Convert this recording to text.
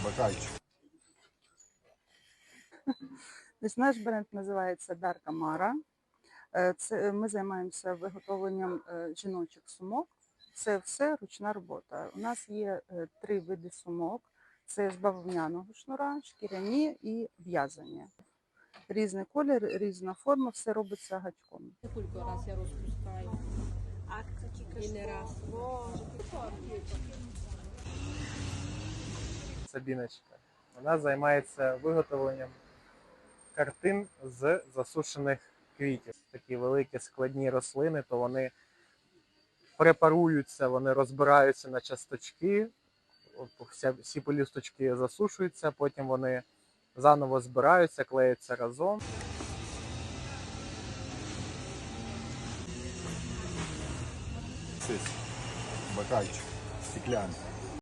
Бокальчик. Наш бренд називається Дарка Мара. Ми займаємося виготовленням жіночих сумок. Це все ручна робота. У нас є 3 види сумок: це з бавовняного шнура, шкіряні і в'язані. Різний колір, різна форма, все робиться гачком. Кілька раз я розпускаю. І не раз. Сабіночка. Вона займається виготовленням картин з засушених квітів. Такі великі складні рослини, то вони препаруються, вони розбираються на часточки, всі пелюсточки засушуються, потім вони заново збираються, клеються разом. Бокальчик. Стеклянный.